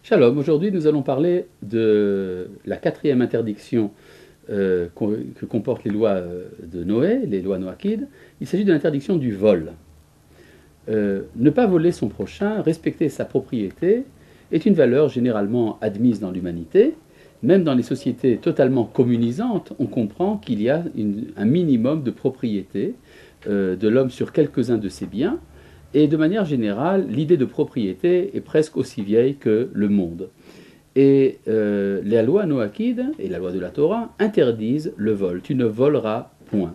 Shalom, aujourd'hui nous allons parler de la quatrième interdiction que comportent les lois de Noé, les lois noachides. Il s'agit de l'interdiction du vol. Ne pas voler son prochain, respecter sa propriété, est une valeur généralement admise dans l'humanité. Même dans les sociétés totalement communisantes, on comprend qu'il y a un minimum de propriété de l'homme sur quelques-uns de ses biens. Et de manière générale, l'idée de propriété est presque aussi vieille que le monde. Et la loi noachide et la loi de la Torah interdisent le vol. Tu ne voleras point.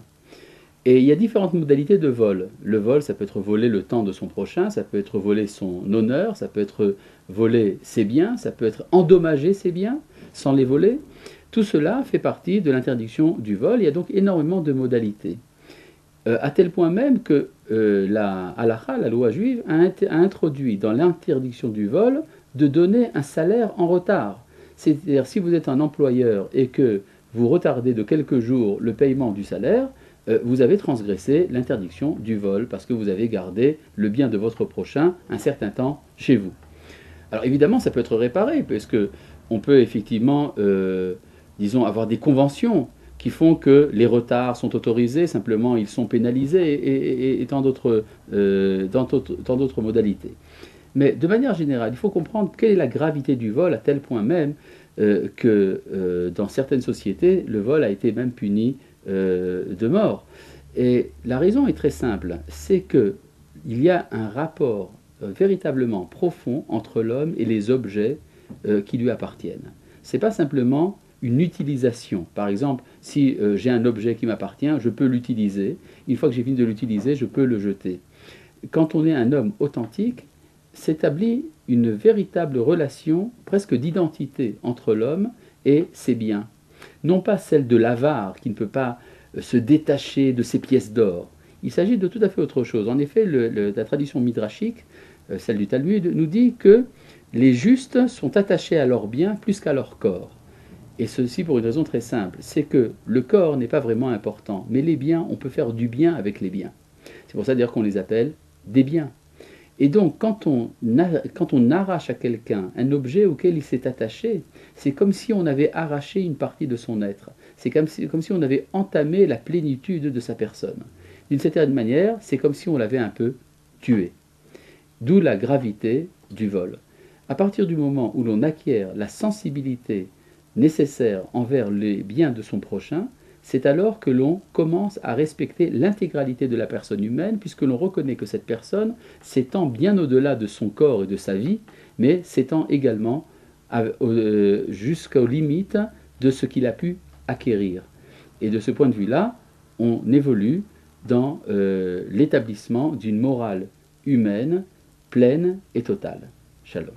Et il y a différentes modalités de vol. Le vol, ça peut être voler le temps de son prochain, ça peut être voler son honneur, ça peut être voler ses biens, ça peut être endommager ses biens sans les voler. Tout cela fait partie de l'interdiction du vol. Il y a donc énormément de modalités. À tel point même que la halakha, la loi juive, a introduit dans l'interdiction du vol de donner un salaire en retard. C'est-à-dire, si vous êtes un employeur et que vous retardez de quelques jours le paiement du salaire, vous avez transgressé l'interdiction du vol parce que vous avez gardé le bien de votre prochain un certain temps chez vous. Alors évidemment, ça peut être réparé, parce qu'on peut effectivement, disons, avoir des conventions qui font que les retards sont autorisés, simplement ils sont pénalisés, et tant d'autres modalités. Mais de manière générale, il faut comprendre quelle est la gravité du vol, à tel point même que dans certaines sociétés, le vol a été même puni de mort. Et la raison est très simple, c'est qu'il y a un rapport véritablement profond entre l'homme et les objets qui lui appartiennent. Ce n'est pas simplement une utilisation. Par exemple, si j'ai un objet qui m'appartient, je peux l'utiliser. Une fois que j'ai fini de l'utiliser, je peux le jeter. Quand on est un homme authentique, s'établit une véritable relation, presque d'identité, entre l'homme et ses biens. Non pas celle de l'avare, qui ne peut pas se détacher de ses pièces d'or. Il s'agit de tout à fait autre chose. En effet, la tradition midrashique, celle du Talmud, nous dit que les justes sont attachés à leurs biens plus qu'à leur corps. Et ceci pour une raison très simple, c'est que le corps n'est pas vraiment important, mais les biens, on peut faire du bien avec les biens. C'est pour ça d'ailleurs qu'on les appelle des biens. Et donc, quand on arrache à quelqu'un un objet auquel il s'est attaché, c'est comme si on avait arraché une partie de son être. C'est comme si on avait entamé la plénitude de sa personne. D'une certaine manière, c'est comme si on l'avait un peu tué. D'où la gravité du vol. À partir du moment où l'on acquiert la sensibilité nécessaire envers les biens de son prochain, c'est alors que l'on commence à respecter l'intégralité de la personne humaine, puisque l'on reconnaît que cette personne s'étend bien au-delà de son corps et de sa vie, mais s'étend également jusqu'aux limites de ce qu'il a pu acquérir. Et de ce point de vue-là, on évolue dans l'établissement d'une morale humaine pleine et totale. Shalom.